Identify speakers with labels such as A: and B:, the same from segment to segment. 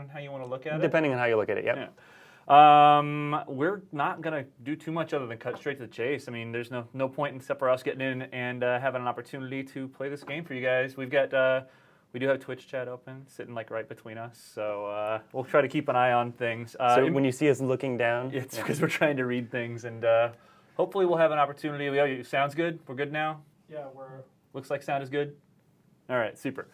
A: on how you want to look at it.
B: Depending on how you look at it, yep.
A: Yeah. We're not going to do too much other than cut straight to the chase. I mean, there's no point except for us getting in and having an opportunity to play this game for you guys. We do have Twitch chat open, sitting like right between us, so we'll try to keep an eye on things.
B: So when you see us looking down,
A: it's because we're trying to read things, and hopefully we'll have an opportunity. Sounds good. We're good now.
C: Yeah,
A: looks like sound is good. All right, super.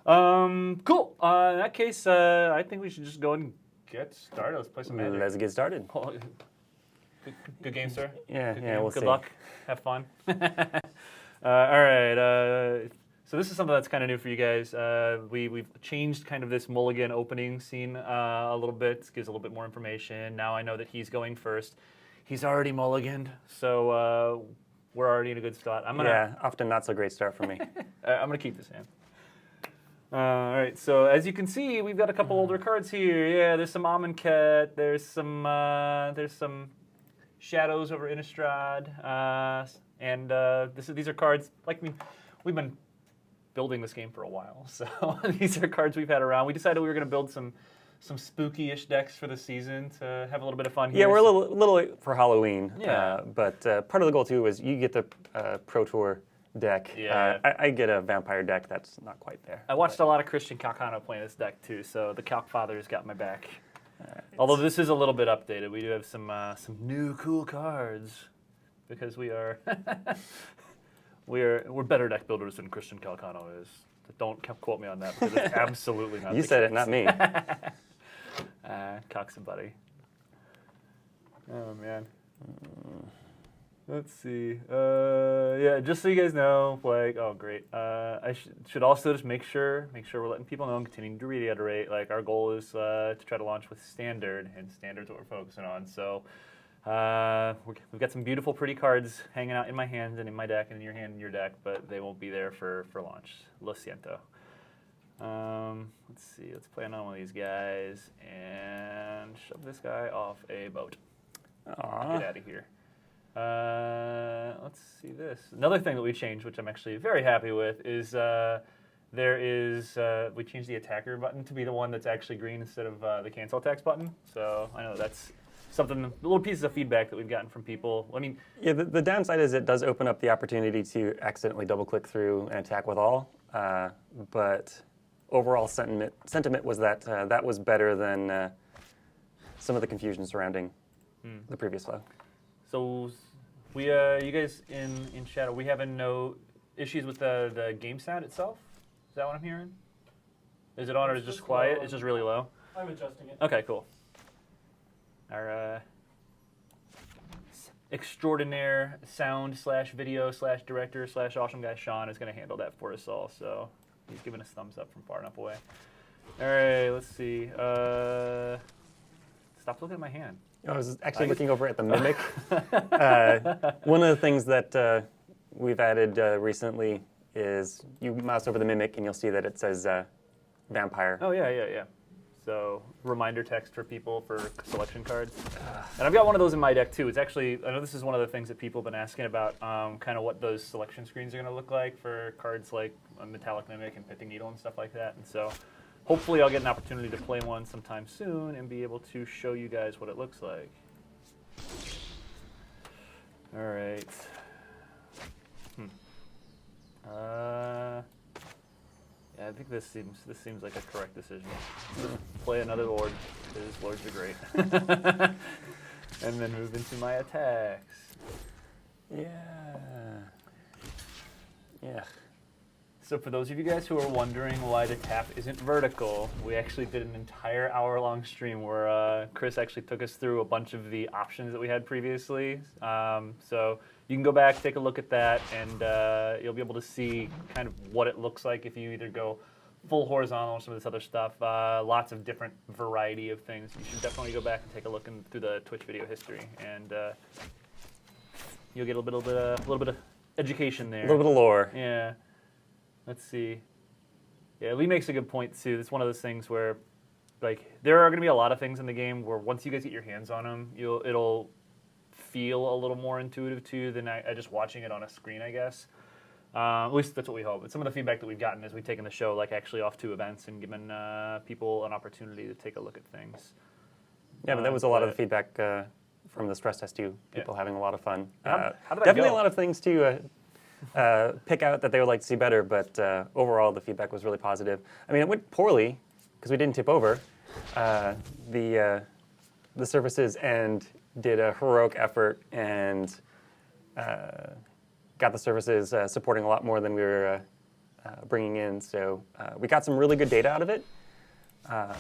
A: Cool. In that case, I think we should just go and get started. Let's play some Magic.
B: Let's get started.
A: Good game, sir.
B: Yeah,
A: good
B: yeah,
A: game.
B: we'll
A: Good
B: see.
A: luck. Have fun. All right. So this is something that's kind of new for you guys. We've changed kind of this mulligan opening scene a little bit. Gives a little bit more information. Now I know that he's going first. He's already mulliganed, so we're already in a good spot.
B: Often not so great start for me.
A: I'm gonna keep this hand. All right, so as you can see, we've got a couple older cards here. Yeah, there's some Amonkhet, there's some Shadows over Innistrad, and these are cards we've been building this game for a while, so these are cards we've had around. We decided we were going to build some spooky-ish decks for the season to have a little bit of fun here.
B: Yeah, we're a little for Halloween.
A: Yeah.
B: But part of the goal too is you get the Pro Tour deck.
A: Yeah.
B: I get a Vampire deck that's not quite there.
A: I watched a lot of Christian Calcano playing this deck too, so the Calc Father's got my back. Although this is a little bit updated, we do have some new cool cards because we are we're better deck builders than Christian Calcano is. Don't quote me on that because it's absolutely not.
B: You said it, not me.
A: Cock somebody. Oh man. Let's see. Yeah, just so you guys know, oh great. I should also just make sure we're letting people know and continuing to reiterate. Like our goal is to try to launch with standard, and standard's what we're focusing on. So we've got some beautiful, pretty cards hanging out in my hand and in my deck and in your hand and your deck, but they won't be there for launch. Lo siento. Let's see. Let's play on one of these guys and shove this guy off a boat.
B: Aww.
A: Get out of here. Let's see this. Another thing that we changed, which I'm actually very happy with, is we changed the attacker button to be the one that's actually green instead of the cancel attacks button. So I know that's something, little pieces of feedback that we've gotten from people. I mean,
B: yeah, the downside is it does open up the opportunity to accidentally double-click through and attack with all. But overall sentiment was that that was better than some of the confusion surrounding the previous flow.
A: So you guys in Shadow, we having no issues with the game sound itself? Is that what I'm hearing? Is it on or is it just quiet? It's just really low?
C: I'm adjusting it.
A: Okay, cool. Our extraordinaire sound / video / director / awesome guy Sean is going to handle that for us all. So he's giving us thumbs up from far enough away. All right, let's see. Stop looking at my hand.
B: I was actually looking over at the Mimic. One of the things that we've added recently is you mouse over the Mimic and you'll see that it says Vampire.
A: Oh, yeah. So reminder text for people for selection cards. And I've got one of those in my deck too. It's actually, I know this is one of the things that people have been asking about, kind of what those selection screens are going to look like for cards like Metallic Mimic and Pithing Needle and stuff like that. And so hopefully I'll get an opportunity to play one sometime soon and be able to show you guys what it looks like. All right. Yeah, I think this seems like a correct decision. Play another Lord, because Lords are great. And then move into my attacks.
B: Yeah.
A: So for those of you guys who are wondering why the tap isn't vertical, we actually did an entire hour-long stream where Chris actually took us through a bunch of the options that we had previously. So you can go back, take a look at that, and you'll be able to see kind of what it looks like if you either go full horizontal or some of this other stuff. Lots of different variety of things. You should definitely go back and take a look through the Twitch video history, and you'll get a little bit of education there.
B: A little bit of lore.
A: Yeah. Let's see. Yeah, Lee makes a good point too. It's one of those things where, like, there are going to be a lot of things in the game where once you guys get your hands on them, it'll feel a little more intuitive to you than just watching it on a screen, I guess. At least that's what we hope. And some of the feedback that we've gotten is we've taken the show like actually off to events and given people an opportunity to take a look at things.
B: Yeah, but that was a lot of the feedback from the stress test too. People having a lot of fun.
A: How did that
B: Definitely
A: go?
B: a lot of things to pick out that they would like to see better, but overall the feedback was really positive. I mean, it went poorly because we didn't tip over the services and did a heroic effort and got the services supporting a lot more than we were bringing in. So we got some really good data out of it,
A: I'm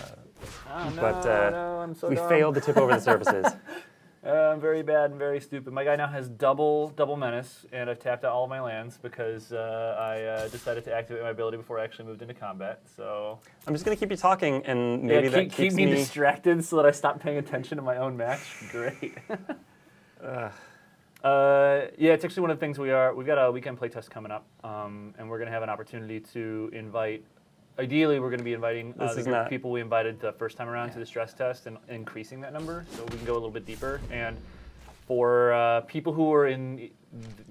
A: so
B: we
A: dumb.
B: failed to tip over the services.
A: I'm very bad and very stupid. My guy now has double menace, and I've tapped out all of my lands because I decided to activate my ability before I actually moved into combat. So
B: I'm just going to keep you talking, and maybe that
A: keep
B: keeps
A: me distracted so that I stop paying attention to my own match. Great. Yeah, it's actually one of the things we've got a weekend playtest coming up, and we're going to have an opportunity to invite. Ideally, we're going to be inviting the group of people we invited the first time around to the stress test and increasing that number so we can go a little bit deeper. And for people who are in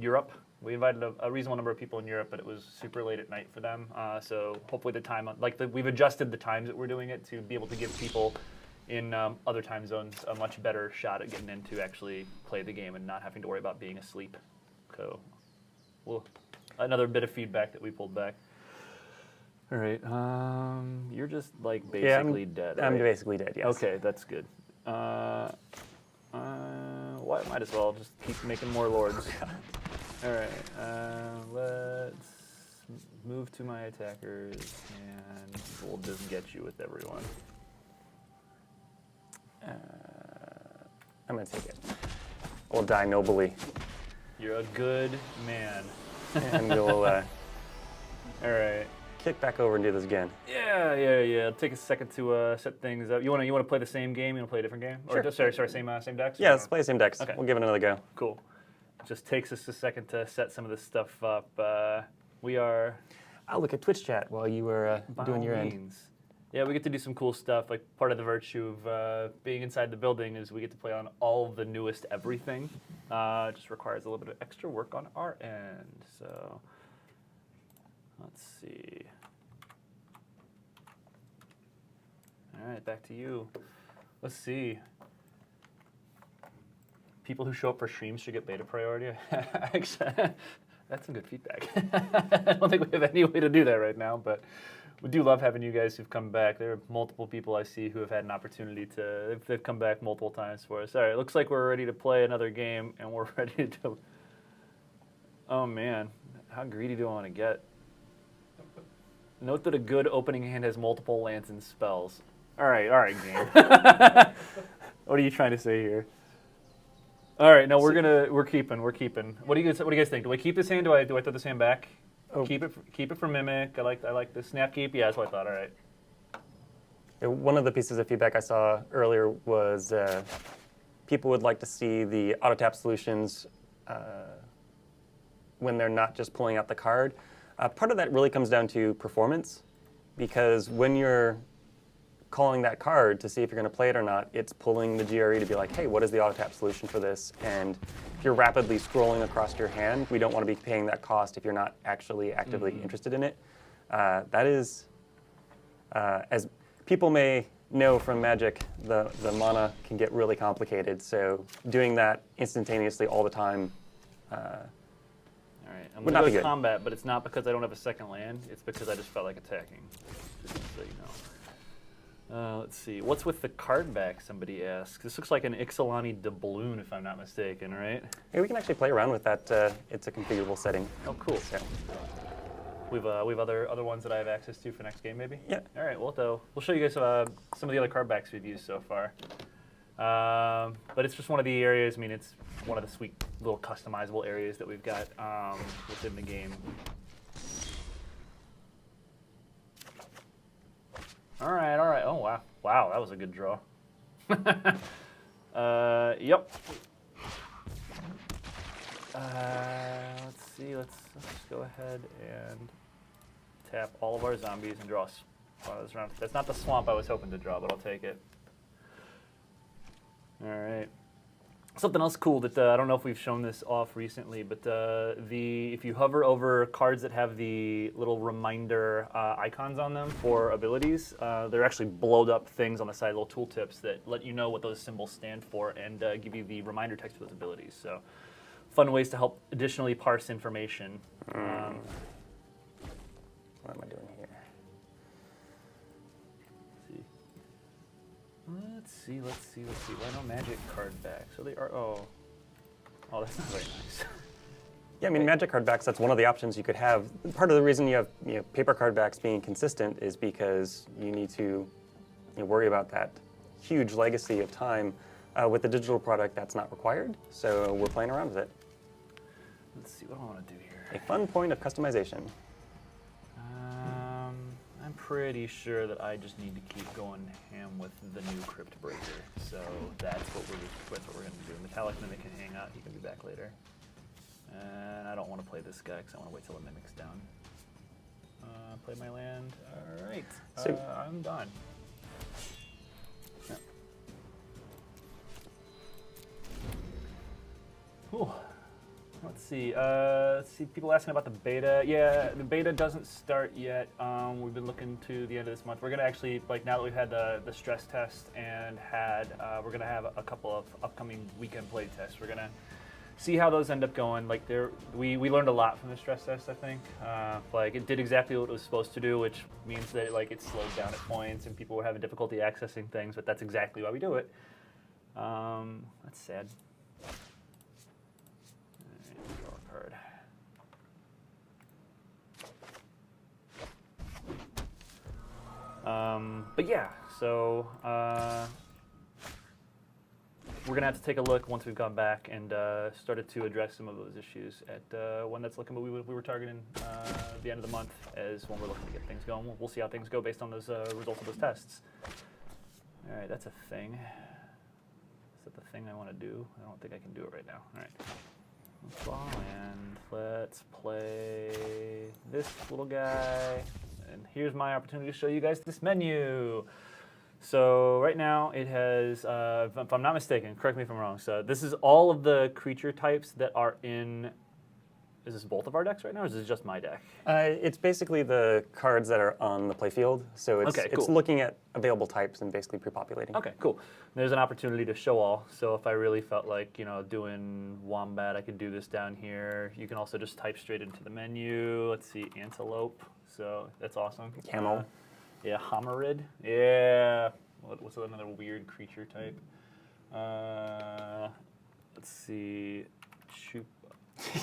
A: Europe, we invited a reasonable number of people in Europe, but it was super late at night for them. So hopefully the time, we've adjusted the times that we're doing it to be able to give people in other time zones a much better shot at getting in to actually play the game and not having to worry about being asleep. So, another bit of feedback that we pulled back. All right, you're just like basically dead. Right?
B: I'm basically dead. Yes.
A: Okay, that's good. Might as well just keep making more lords. All right, let's move to my attackers, and we'll just get you with everyone.
B: I'm gonna take it. We'll die nobly.
A: You're a good man.
B: And we'll
A: All right.
B: kick back over and do this again.
A: Yeah. It'll take a second to set things up. You want to play the same game? You want to play a different game?
B: Sure.
A: Or just same decks?
B: Yeah, let's play the same decks.
A: Okay.
B: We'll give it another go.
A: Cool. Just takes us a second to set some of this stuff up. We are.
B: I'll look at Twitch chat while you were doing your end.
A: Yeah, we get to do some cool stuff. Like part of the virtue of being inside the building is we get to play on all of the newest everything. It just requires a little bit of extra work on our end. So let's see. All right, back to you. Let's see. People who show up for streams should get beta priority. Actually, that's some good feedback. I don't think we have any way to do that right now, but we do love having you guys who've come back. There are multiple people I see who have had an opportunity to, they've come back multiple times for us. All right, looks like we're ready to play another game, and we're ready to, oh man, how greedy do I want to get? Note that a good opening hand has multiple lands and spells. All right, game. What are you trying to say here? All right, no, we're keeping. What do you guys think? Do I keep this hand? Do I throw this hand back?
B: Oh.
A: Keep it for Mimic. I like the snap keep. Yeah, that's what I thought. All right.
B: One of the pieces of feedback I saw earlier was people would like to see the auto tap solutions when they're not just pulling out the card. Part of that really comes down to performance, because when you're calling that card to see if you're going to play it or not, it's pulling the GRE to be like, hey, what is the auto tap solution for this? And if you're rapidly scrolling across your hand, we don't want to be paying that cost if you're not actually actively interested in it. That is, as people may know from Magic, the mana can get really complicated. So doing that instantaneously all the time
A: All right. I'm
B: would
A: going
B: not
A: to
B: be
A: go
B: good.
A: combat, but it's not because I don't have a second land. It's because I just felt like attacking. Just so you know. Let's see. What's with the card back, somebody asks. This looks like an Ixalani doubloon, if I'm not mistaken, right?
B: Hey, we can actually play around with that. It's a configurable setting.
A: Oh, cool.
B: So,
A: We've other ones that I have access to for next game, maybe?
B: yeah.
A: All right, we'll show you guys some of the other card backs we've used so far. But it's just one of the areas, I mean, it's one of the sweet little customizable areas that we've got within the game. All right. Oh, wow. Wow, that was a good draw. Yep. Let's see. Let's just go ahead and tap all of our zombies and draw one of those rounds. That's not the swamp I was hoping to draw, but I'll take it. All right. Something else cool that I don't know if we've shown this off recently, but if you hover over cards that have the little reminder icons on them for abilities, they're actually blowed up things on the side, little tooltips that let you know what those symbols stand for and give you the reminder text for those abilities. So fun ways to help additionally parse information.
B: What am I doing here?
A: Let's see. Why no magic card back? So they are, oh, that's not very nice.
B: Yeah, I mean, magic card backs, that's one of the options you could have. Part of the reason you have paper card backs being consistent is because you need to worry about that huge legacy of time. With the digital product, that's not required, so we're playing around with it.
A: Let's see, what do I want to do here?
B: A fun point of customization.
A: I'm pretty sure that I just need to keep going ham with the new Crypt Breaker, so that's what we're going to do. Metallic Mimic can hang out, he can be back later. And I don't want to play this guy because I want to wait till the Mimic's down. Play my land. All right,
B: So,
A: I'm done. Yeah. Cool. Let's see. People asking about the beta. Yeah, the beta doesn't start yet. We've been looking to the end of this month. We're gonna actually, like, now that we've had the stress test and we're gonna have a couple of upcoming weekend play tests. We're gonna see how those end up going. Like, we learned a lot from the stress test. I think, like, it did exactly what it was supposed to do, which means that like it slowed down at points and people were having difficulty accessing things. But that's exactly why we do it. That's sad. But yeah, so we're gonna have to take a look once we've gone back and started to address some of those issues at one that's looking. We were targeting the end of the month as when we're looking to get things going. We'll see how things go based on those results of those tests. All right, that's a thing. Is that the thing I want to do? I don't think I can do it right now. All right. And let's play this little guy. And here's my opportunity to show you guys this menu. So right now it has, if I'm not mistaken, correct me if I'm wrong, so this is all of the creature types that are in, is this both of our decks right now, or is this just my deck?
B: It's basically the cards that are on the playfield, so it's,
A: Okay, cool.
B: It's looking at available types and basically pre-populating.
A: Okay, cool. There's an opportunity to show all, so if I really felt like, doing Wombat, I could do this down here. You can also just type straight into the menu. Let's see, Antelope, so that's awesome.
B: Camel.
A: Yeah, Homarid. Yeah. What's another weird creature type? Let's see.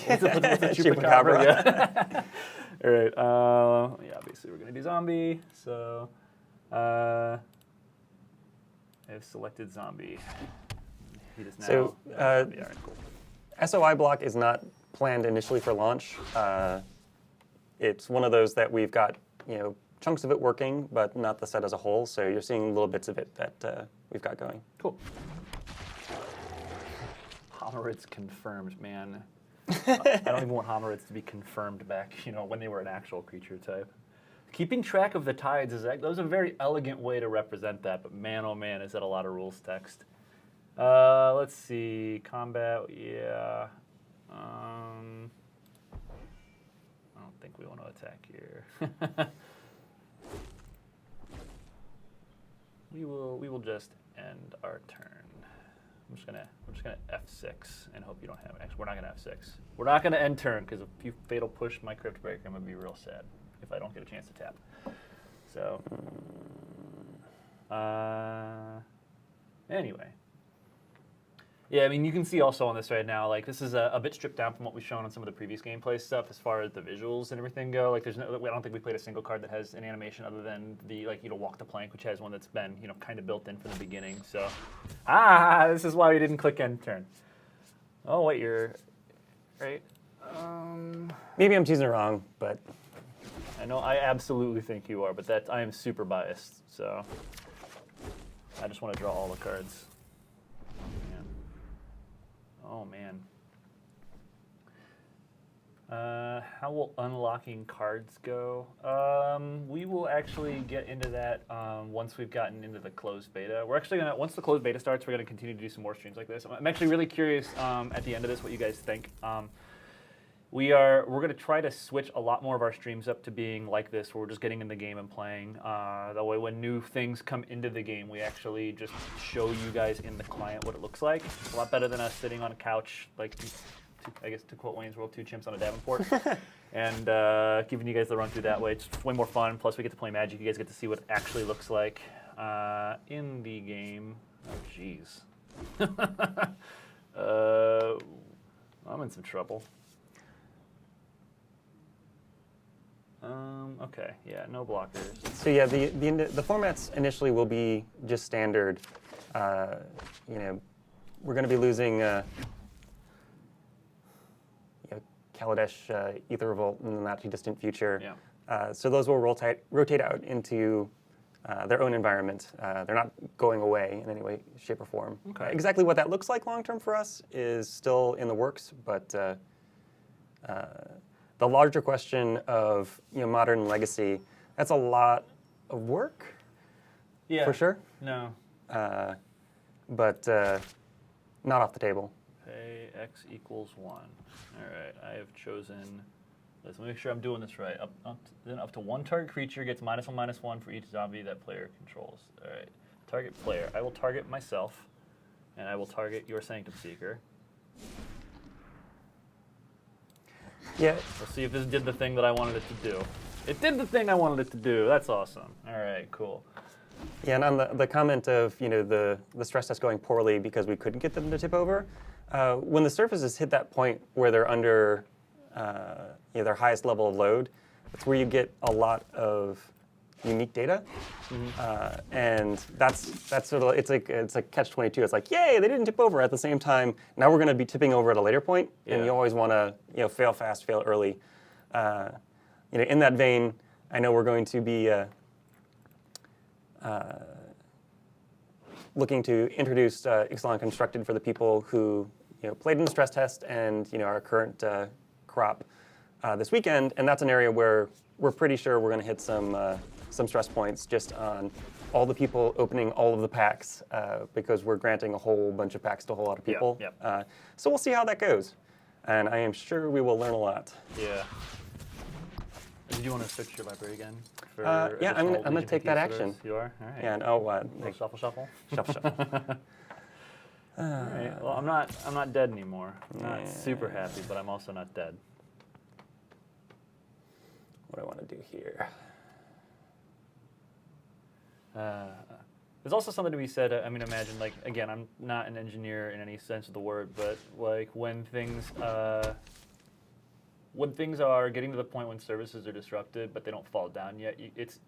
A: What's a Chupacabra? Yeah. All right. Yeah, obviously we're gonna do zombie. So I have selected zombie. He does now.
B: So
A: All right, cool.
B: SOI block is not planned initially for launch. It's one of those that we've got, chunks of it working, but not the set as a whole. So you're seeing little bits of it that we've got going.
A: Cool. Homarids confirmed, man. I don't even want Homarids to be confirmed back, when they were an actual creature type. Keeping track of the tides that was a very elegant way to represent that, but man, oh man, is that a lot of rules text. Let's see, combat, yeah. I don't think we want to attack here. We will just end our turn. We're just gonna F6 and hope you don't have. Actually, we're not gonna F6. We're not gonna end turn because if you fatal push my Crypt Breaker, I'm gonna be real sad if I don't get a chance to tap. So, anyway. Yeah, I mean, you can see also on this right now, like, this is a bit stripped down from what we've shown on some of the previous gameplay stuff as far as the visuals and everything go. Like, I don't think we played a single card that has an animation other than the, walk the plank, which has one that's been, kind of built in from the beginning. So, this is why we didn't click end turn. Oh, wait, you're, right?
B: Maybe I'm choosing it wrong, but.
A: I know I absolutely think you are, but I am super biased, so I just want to draw all the cards. Oh, man. How will unlocking cards go? We will actually get into that once we've gotten into the closed beta. We're actually gonna, once the closed beta starts, we're gonna continue to do some more streams like this. I'm actually really curious at the end of this what you guys think. We're gonna try to switch a lot more of our streams up to being like this, where we're just getting in the game and playing. That way, when new things come into the game, we actually just show you guys in the client what it looks like. It's a lot better than us sitting on a couch, like, I guess to quote Wayne's World, 2 chimps on a Davenport, and giving you guys the run through that way. It's way more fun. Plus, we get to play Magic. You guys get to see what it actually looks like in the game. Oh, jeez. I'm in some trouble. Okay, yeah, no blockers.
B: So yeah, the formats initially will be just standard. You know, we're going to be losing Kaladesh, Ether Revolt in the not too distant future.
A: Yeah.
B: So those will rotate out into their own environment. They're not going away in any way, shape, or form.
A: Okay.
B: Exactly what that looks like long term for us is still in the works, but the larger question of modern legacy, that's a lot of work.
A: Yeah.
B: For sure.
A: No.
B: But not off the table.
A: Pay X equals 1. All right, I have chosen. Let's make sure I'm doing this right. Up to one target creature gets -1/-1 for each zombie that player controls. All right, target player. I will target myself, and I will target your Sanctum Seeker.
B: Yeah.
A: We'll see if this did the thing that I wanted it to do. It did the thing I wanted it to do. That's awesome. All right, cool.
B: Yeah, and on the comment of the stress test going poorly because we couldn't get them to tip over, when the surfaces hit that point where they're under their highest level of load, that's where you get a lot of unique data, and that's sort of it's like catch-22. It's like, yay, they didn't tip over. At the same time, now we're going to be tipping over at a later point, and you always want to fail fast, fail early. In that vein, I know we're going to be looking to introduce Ixalan Constructed for the people who played in the stress test and our current crop this weekend, and that's an area where we're pretty sure we're going to hit some stress points just on all the people opening all of the packs because we're granting a whole bunch of packs to a whole lot of people.
A: Yep.
B: So we'll see how that goes, and I am sure we will learn a lot.
A: Yeah. Did you want to switch your library again?
B: Yeah, I'm going to take that action.
A: You are? All right.
B: Yeah, and
A: Shuffle, shuffle.
B: Shuffle, shuffle.
A: All right. Well, I'm not dead anymore. I'm not super happy, but I'm also not dead.
B: What do I want to do here?
A: There's also something to be said. I mean, imagine, like, again, I'm not an engineer in any sense of the word, but like when things are getting to the point when services are disrupted, but they don't fall down yet, it's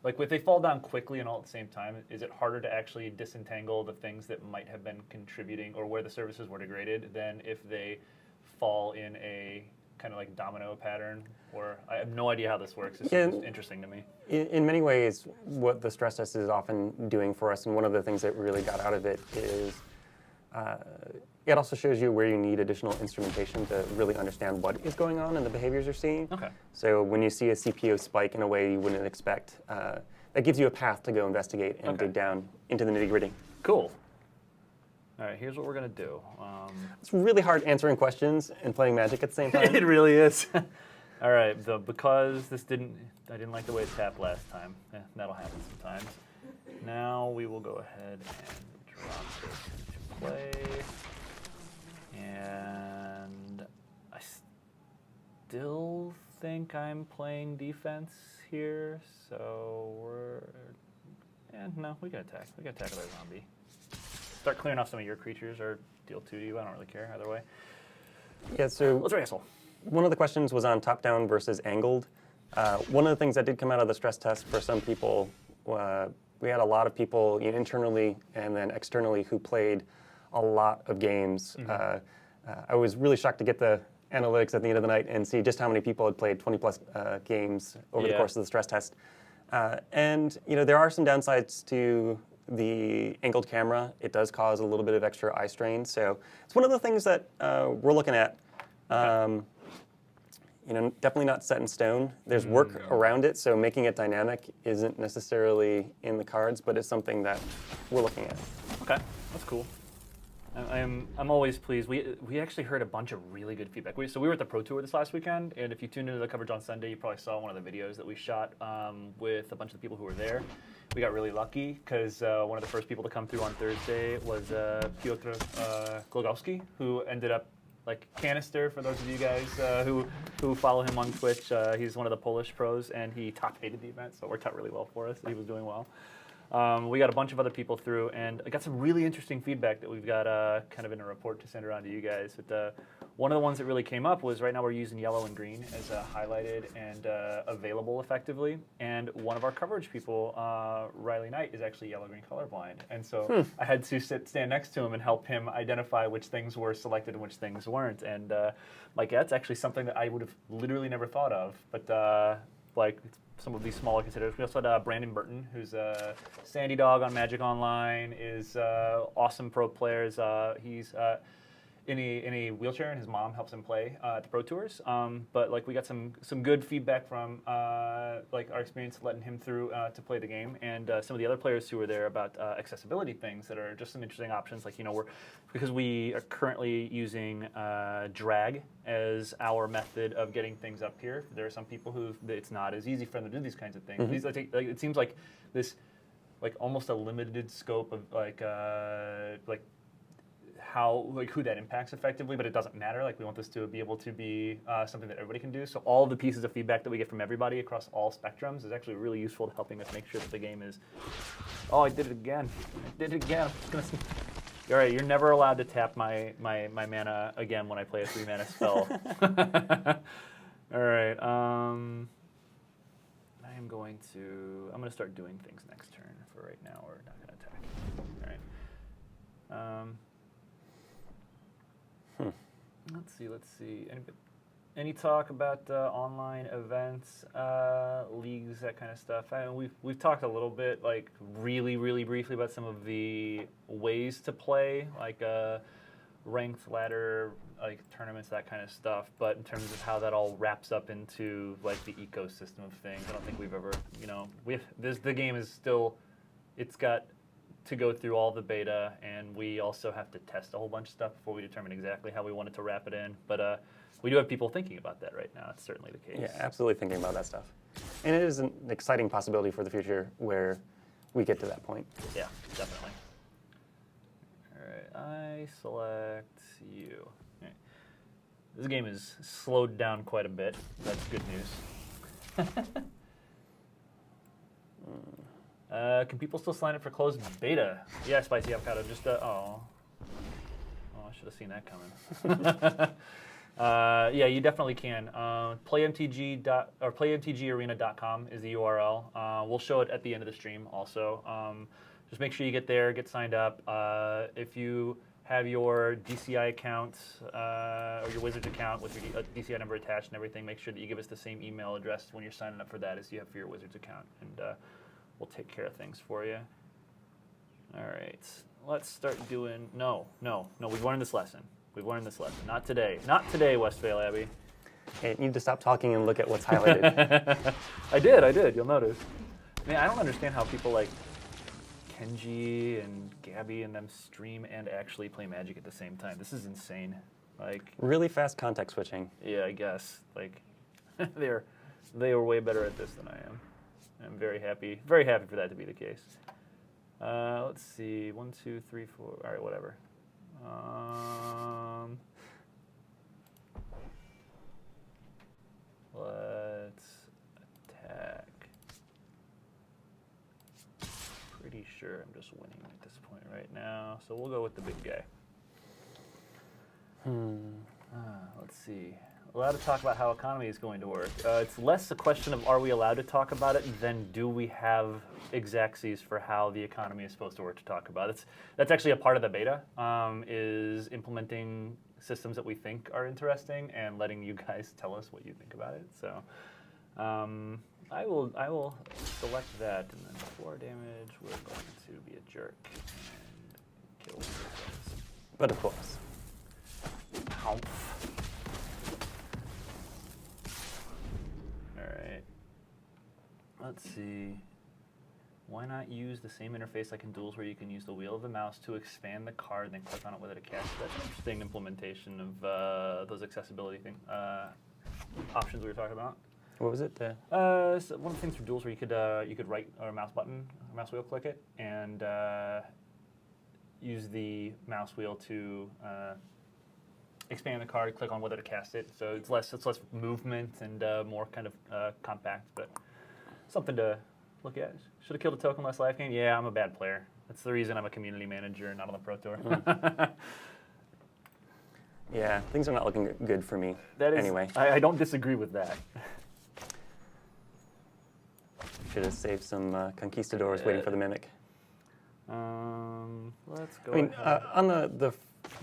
A: like if they fall down quickly and all at the same time, is it harder to actually disentangle the things that might have been contributing or where the services were degraded than if they fall in a kind of like domino pattern? Or I have no idea how this works. This is just interesting to me.
B: In many ways, what the stress test is often doing for us, and one of the things that really got out of it is it also shows you where you need additional instrumentation to really understand what is going on and the behaviors you're seeing.
A: Okay.
B: So when you see a CPO spike in a way you wouldn't expect, that gives you a path to go investigate and dig down into the nitty-gritty.
A: Cool. All right, here's what we're going to do.
B: It's really hard answering questions and playing Magic at the same time.
A: It really is. All right, because I didn't like the way it tapped last time. That'll happen sometimes. Now we will go ahead and drop this into play. And I still think I'm playing defense here, so no, we can attack. We can attack with our zombie. Start clearing off some of your creatures or deal 2 to you. I don't really care either way.
B: Yeah, so
A: let's wrestle.
B: One of the questions was on top-down versus angled. One of the things that did come out of the stress test for some people, we had a lot of people internally and then externally who played a lot of games. I was really shocked to get the analytics at the end of the night and see just how many people had played 20-plus games over the course of the stress test. And there are some downsides to the angled camera. It does cause a little bit of extra eye strain. So it's one of the things that we're looking at. definitely not set in stone. There's work around it, so making it dynamic isn't necessarily in the cards, but it's something that we're looking at.
A: Okay, that's cool. I'm always pleased. We actually heard a bunch of really good feedback. So we were at the Pro Tour this last weekend, and if you tuned into the coverage on Sunday, you probably saw one of the videos that we shot with a bunch of the people who were there. We got really lucky because one of the first people to come through on Thursday was Piotr Glogowski, who ended up like Canister, for those of you guys who follow him on Twitch. He's one of the Polish pros, and he top-8'd the event, so it worked out really well for us. He was doing well. We got a bunch of other people through, and I got some really interesting feedback that we've got kind of in a report to send around to you guys. But one of the ones that really came up was right now we're using yellow and green as highlighted and available effectively. And one of our coverage people, Riley Knight, is actually yellow-green colorblind. And so I had to stand next to him and help him identify which things were selected and which things weren't. And like, that's actually something that I would have literally never thought of. But like, some of these smaller considerators. We also had Brandon Burton, who's a Sandy Dog on Magic Online, is awesome pro player. He's in a wheelchair, and his mom helps him play at the Pro Tours. But like, we got some good feedback from like our experience letting him through to play the game, and some of the other players who were there about accessibility things that are just some interesting options. Like, because we are currently using drag as our method of getting things up here. There are some people who it's not as easy for them to do these kinds of things. These it seems like this almost a limited scope of who that impacts effectively, but it doesn't matter. Like, we want this to be able to be something that everybody can do. So all of the pieces of feedback that we get from everybody across all spectrums is actually really useful to helping us make sure that the game is. Oh, I did it again. I'm just gonna. All right, you're never allowed to tap my mana again when I play a 3-mana spell. All right. I'm going to start doing things next turn. For right now, we're not going to attack. All right. Let's see. Any talk about online events, leagues, that kind of stuff? We've talked a little bit, like really, really briefly, about some of the ways to play, like ranked ladder, like tournaments, that kind of stuff. But in terms of how that all wraps up into like the ecosystem of things, I don't think we've ever, the game is still, it's got to go through all the beta, and we also have to test a whole bunch of stuff before we determine exactly how we want it to wrap it in. But we do have people thinking about that right now. It's certainly the case.
B: Yeah, absolutely thinking about that stuff. And it is an exciting possibility for the future where we get to that point.
A: Yeah, definitely. All right, I select you. All right. This game is slowed down quite a bit. That's good news. Can people still sign up for closed beta? Yeah, Spicy Avocado. Just I should have seen that coming. Yeah, you definitely can. PlayMTGarena.com is the URL. We'll show it at the end of the stream also. Just make sure you get there, get signed up. If you have your DCI account or your Wizards account with your DCI number attached and everything, make sure that you give us the same email address when you're signing up for that as you have for your Wizards account. And we'll take care of things for you. All right, let's start doing, no, we've learned this lesson. Not today. Not today, Westphal Abbey.
B: Hey, you need to stop talking and look at what's highlighted.
A: I did, you'll notice. Man, I don't understand how people like Kenji and Gabby and them stream and actually play Magic at the same time. This is insane. Like,
B: really fast context switching.
A: Yeah, I guess. Like, they are way better at this than I am. I'm very happy for that to be the case. Let's see, 1, 2, 3, 4. All right, whatever. Let's attack. Pretty sure I'm just winning at this point right now, so we'll go with the big guy. Let's see. Allowed to talk about how economy is going to work. It's less a question of are we allowed to talk about it than do we have exactsies for how the economy is supposed to work to talk about it. That's actually a part of the beta, is implementing systems that we think are interesting and letting you guys tell us what you think about it. So I will select that, and then 4 damage, we're going to be a jerk and kill these guys.
B: But of course.
A: Ow. Let's see. Why not use the same interface like in Duels where you can use the wheel of the mouse to expand the card and then click on it whether to cast? That's an interesting implementation of those accessibility options we were talking about.
B: What was it?
A: So one of the things for Duels where you could right or mouse button, or mouse wheel click it, and use the mouse wheel to expand the card, click on whether to cast it. So it's less movement and more kind of compact, but something to look at. Should have killed a token less life gain. Yeah, I'm a bad player. That's the reason I'm a community manager and not on the Pro Tour.
B: Yeah, things are not looking good for me.
A: That is,
B: anyway.
A: I don't disagree with that.
B: Should have saved some conquistadors waiting for the mimic.
A: Let's go.
B: I mean, on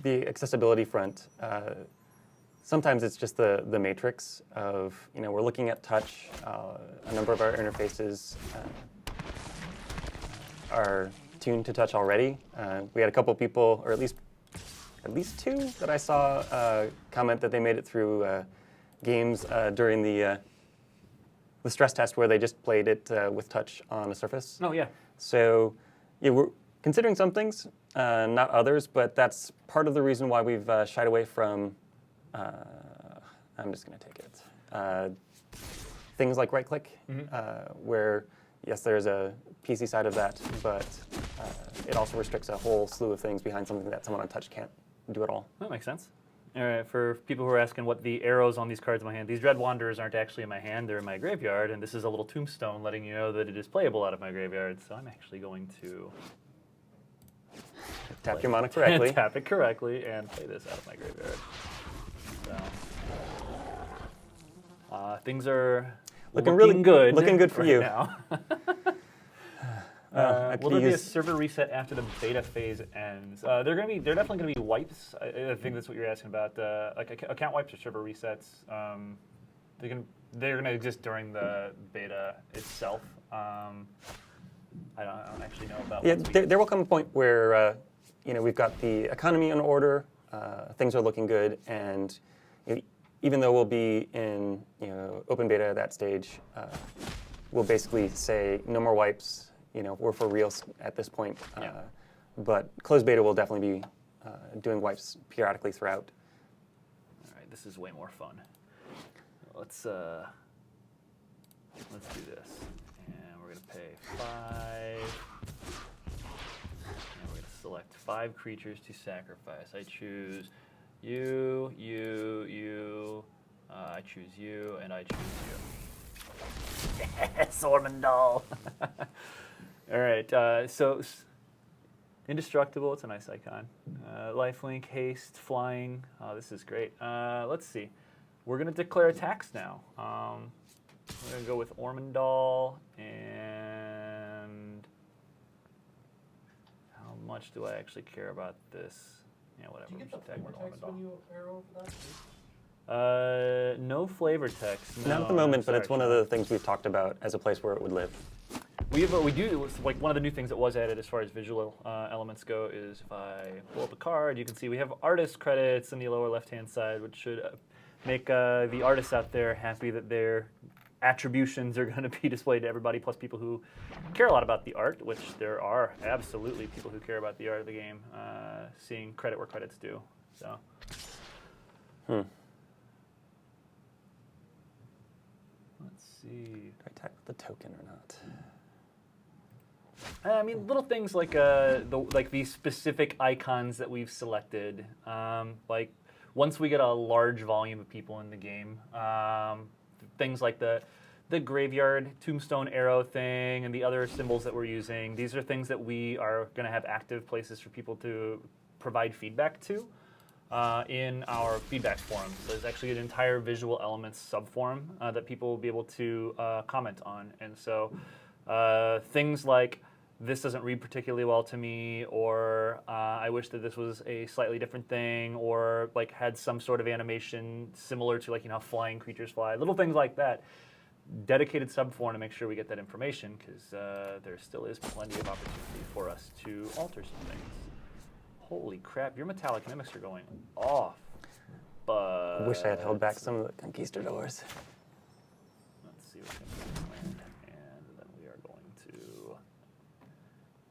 B: the accessibility front, sometimes it's just the matrix of, we're looking at touch. A number of our interfaces are tuned to touch already. We had a couple people, or at least two, that I saw comment that they made it through games during the stress test where they just played it with touch on a surface.
A: Oh, yeah.
B: So yeah, we're considering some things, not others, but that's part of the reason why we've shied away from, I'm just going to take it, things like right-click, where, yes, there's a PC side of that, but it also restricts a whole slew of things behind something that someone on touch can't do at all.
A: That makes sense. All right, for people who are asking what the arrows on these cards in my hand, these Dread Wanderers aren't actually in my hand, they're in my graveyard, and this is a little tombstone letting you know that it is playable out of my graveyard, so I'm actually going to
B: tap your mana correctly.
A: Tap it correctly and play this out of my graveyard. So, things are looking
B: really
A: good.
B: Looking good for
A: right
B: you.
A: Now. Will there be a server reset after the beta phase ends? They're definitely gonna be wipes. I think that's what you're asking about. Like account wipes or server resets. They're gonna exist during the beta itself. I don't actually know about.
B: Yeah, there will come a point where we've got the economy in order, things are looking good, and even though we'll be in open beta at that stage, we'll basically say no more wipes. We're for real at this point.
A: Yeah.
B: But closed beta will definitely be doing wipes periodically throughout.
A: All right, this is way more fun. Let's do this, and we're gonna pay 5. And we're gonna select 5 creatures to sacrifice. I choose you, you. I choose you, and I choose you. Yes, Ormondal. All right, so indestructible, it's a nice icon. Lifelink, haste, flying, this is great. Let's see, we're gonna declare attacks now. We're gonna go with Ormondal, and how much do I actually care about this? Yeah, whatever.
C: Do you get the flavor text when you arrow for that?
A: No flavor text.
B: Not at the moment, but it's one of the things we've talked about as a place where it would live.
A: We do, like one of the new things that was added as far as visual elements go is if I pull up a card, you can see we have artist credits in the lower left-hand side, which should make the artists out there happy that their attributions are going to be displayed to everybody, plus people who care a lot about the art, which there are absolutely people who care about the art of the game, seeing credit where credit's due. So. Let's see.
B: Do I attack with the token or not?
A: I mean, little things like these specific icons that we've selected. Like once we get a large volume of people in the game, things like the graveyard tombstone arrow thing and the other symbols that we're using. These are things that we are going to have active places for people to provide feedback to in our feedback forum. So there's actually an entire visual elements subforum that people will be able to comment on. And so things like, this doesn't read particularly well to me, or I wish that this was a slightly different thing, or like had some sort of animation similar to how flying creatures fly. Little things like that. Dedicated subforum to make sure we get that information, because there still is plenty of opportunity for us to alter some things. Holy crap, your metallic mimics are going off. But
B: I wish I had held back some of the conquistadors.
A: let's see what's going to land. And then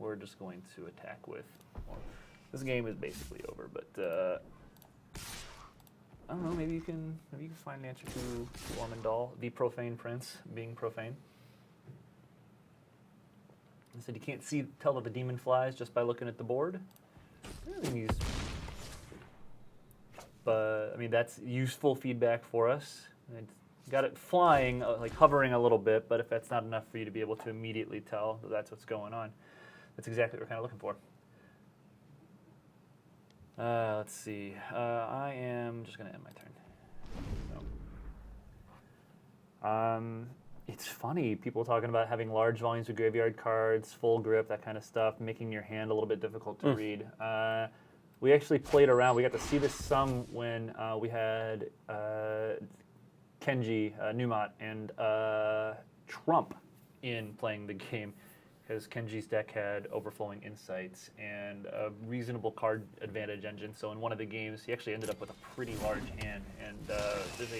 A: we're just going to attack with. Well, this game is basically over, but I don't know. Maybe you can find an answer to Ormondal, the profane prince, being profane. I said you can't tell that the demon flies just by looking at the board. I think he's, but I mean that's useful feedback for us. It's got it flying, like hovering a little bit, but if that's not enough for you to be able to immediately tell that that's what's going on, that's exactly what we're kind of looking for. Let's see. I am just going to end my turn. It's funny, people talking about having large volumes of graveyard cards, full grip, that kind of stuff, making your hand a little bit difficult to read. We actually played around. We got to see this some when we had Kenji, Newmont, and Trump in playing the game, because Kenji's deck had overflowing insights and a reasonable card advantage engine. So in one of the games, he actually ended up with a pretty large hand, and there's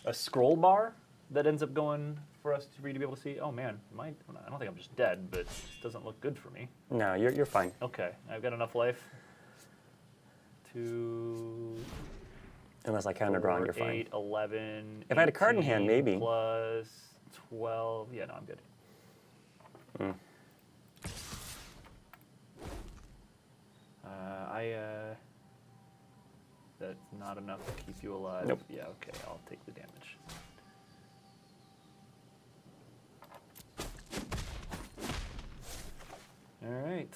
A: a scroll bar that ends up going for us for you to be able to see. Oh man, I don't think I'm just dead, but it just doesn't look good for me.
B: No, you're fine.
A: Okay, I've got enough life to.
B: Unless I counter draw, you're fine.
A: 8, 11.
B: If I had a card in hand, maybe.
A: Plus 12. Yeah, no, I'm good. That's not enough to keep you alive.
B: Nope.
A: Yeah, okay, I'll take the damage. All right,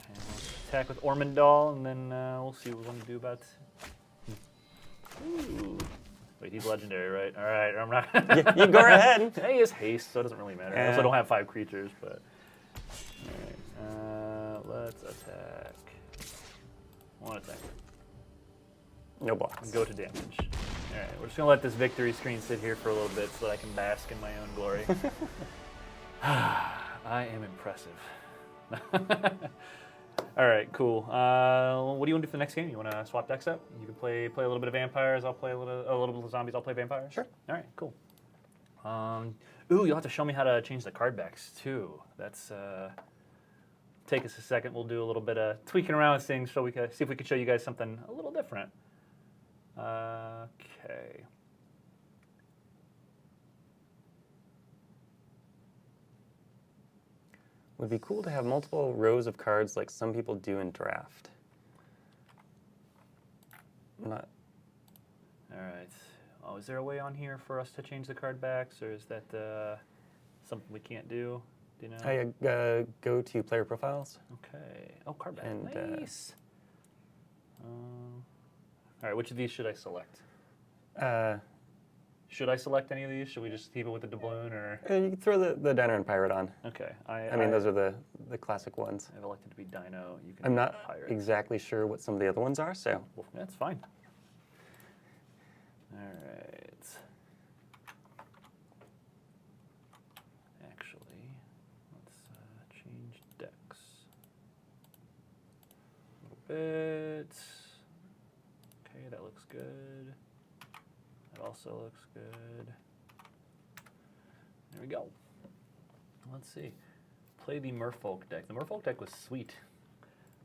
A: and we'll attack with Ormondal, and then we'll see what we're going to do about. Ooh. Wait, he's legendary, right? All right, I'm not.
B: You go ahead.
A: He is haste, so it doesn't really matter. I also don't have 5 creatures, but. All right, let's attack. One attack.
B: No blocks.
A: And go to damage. All right, we're just gonna let this victory screen sit here for a little bit so that I can bask in my own glory. I am impressive. All right, cool. What do you want to do for the next game? You want to swap decks up? You can play a little bit of vampires. I'll play a little bit of zombies. I'll play vampires.
B: Sure.
A: All right, cool. Ooh, you'll have to show me how to change the card backs too. That's take us a second. We'll do a little bit of tweaking around with things so we can see if we can show you guys something a little different. Okay.
B: Would be cool to have multiple rows of cards like some people do in draft. I'm not.
A: All right. Oh, is there a way on here for us to change the card backs, or is that something we can't do? Do you know?
B: I go to player profiles.
A: Okay. Oh, card back.
B: And,
A: nice. All right. Which of these should I select? Should I select any of these? Should we just keep it with the doubloon, or?
B: You can throw the Diner and Pirate on.
A: Okay.
B: I mean, those are the classic ones.
A: I've elected to be Dino. You can
B: I'm
A: be
B: not
A: Pirate.
B: exactly sure what some of the other ones are, so.
A: Well, that's fine. All right. Actually, let's change decks a little bit. Okay, that looks good. That also looks good. There we go. Let's see. Play the Merfolk deck. The Merfolk deck was sweet.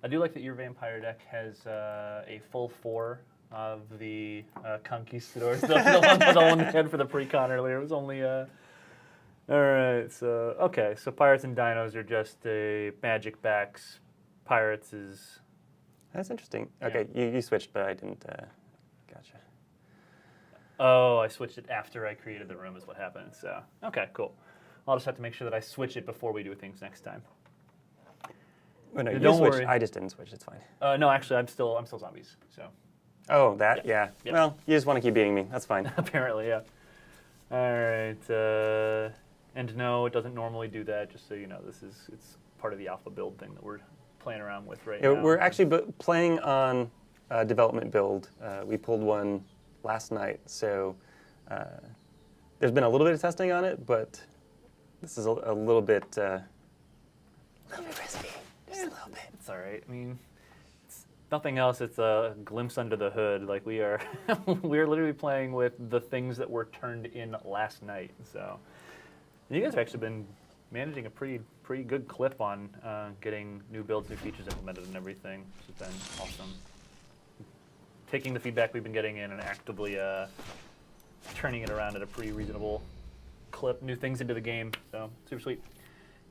A: I do like that your vampire deck has a full 4 of the conquistadors. The one we had for the pre-con earlier. It was only all right. So okay. So pirates and dinos are just a magic backs. Pirates is.
B: That's interesting.
A: Yeah.
B: Okay, you switched, but I didn't. Gotcha.
A: Oh, I switched it after I created the room. Is what happened. So okay, cool. I'll just have to make sure that I switch it before we do things next time.
B: Oh, no, you
A: Don't
B: switched.
A: worry.
B: I just didn't switch. It's fine.
A: No, actually, I'm still zombies. So
B: Oh, that?
A: Yeah.
B: Yeah.
A: Yep.
B: Well, you just want to keep beating me. That's fine.
A: apparently, yeah. All right. And no, it doesn't normally do that. Just so you know, it's part of the alpha build thing that we're playing around with right now.
B: We're actually playing on a development build. We pulled one last night, so there's been a little bit of testing on it, but this is a little bit risky. Just a little bit.
A: It's all right. I mean, it's nothing else. It's a glimpse under the hood. Like we are, we're literally playing with the things that were turned in last night. So, and you guys have actually been managing a pretty pretty good clip on getting new builds, new features implemented and everything. It's been awesome. Taking the feedback we've been getting in and actively turning it around at a pretty reasonable clip, new things into the game. So super sweet.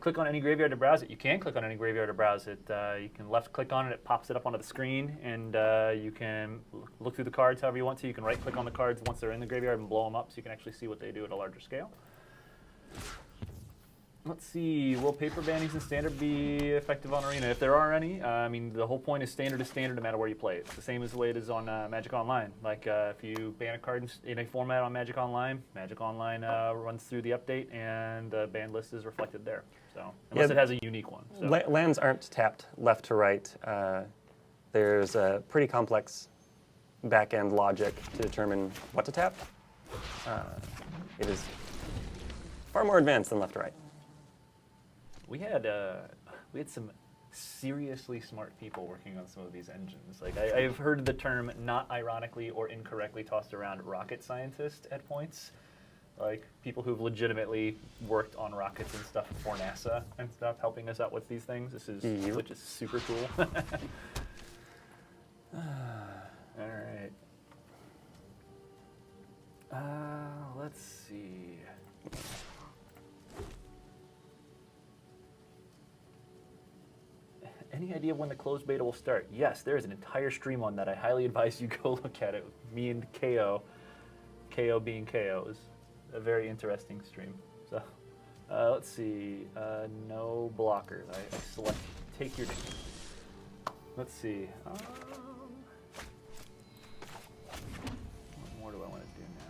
A: Click on any graveyard to browse it. You can click on any graveyard to browse it. You can left click on it, it pops it up onto the screen, and you can look through the cards however you want to. You can right click on the cards once they're in the graveyard and blow them up so you can actually see what they do at a larger scale. Let's see, will paper bannings in Standard be effective on Arena? If there are any, I mean, the whole point is Standard no matter where you play it. It's the same as the way it is on Magic Online. Like, if you ban a card in a format on Magic Online runs through the update, and the banned list is reflected there. So, unless it has a unique one. So.
B: Lands aren't tapped left to right. There's a pretty complex back-end logic to determine what to tap. It is far more advanced than left to right.
A: We had some seriously smart people working on some of these engines. Like I've heard the term, not ironically or incorrectly tossed around, rocket scientist at points. Like people who've legitimately worked on rockets and stuff for NASA and stuff, helping us out with these things. This is which is super cool. All right. Let's see. Any idea when the closed beta will start? Yes, there is an entire stream on that. I highly advise you go look at it. Me and KO. KO being KO is a very interesting stream. So, let's see. No blockers. I select take your name. Let's see. What more do I want to do now?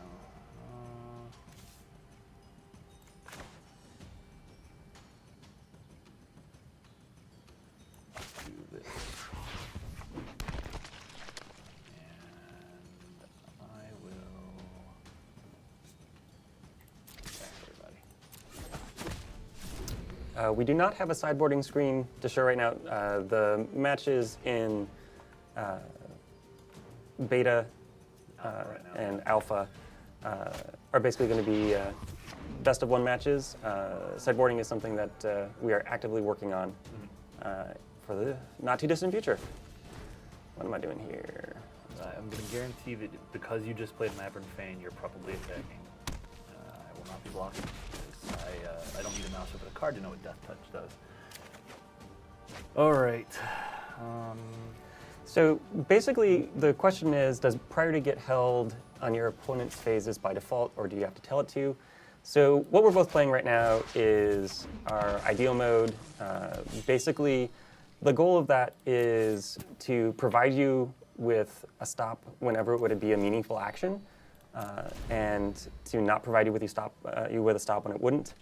A: Do this. And I will attack everybody.
B: We do not have a sideboarding screen to show right now. The matches in beta and alpha are basically going to be best of one matches. Sideboarding is something that we are actively working on for the not too distant future. What am I doing here?
A: I'm going to guarantee that because you just played Maverick Fane, you're probably attacking. I will not be blocking because I don't need a mouse over the card to know what Death Touch does. All right.
B: So basically, the question is, does priority get held on your opponent's phases by default, or do you have to tell it to? So what we're both playing right now is our ideal mode. Basically, the goal of that is to provide you with a stop whenever it would be a meaningful action, and to not provide you with a stop when it wouldn't.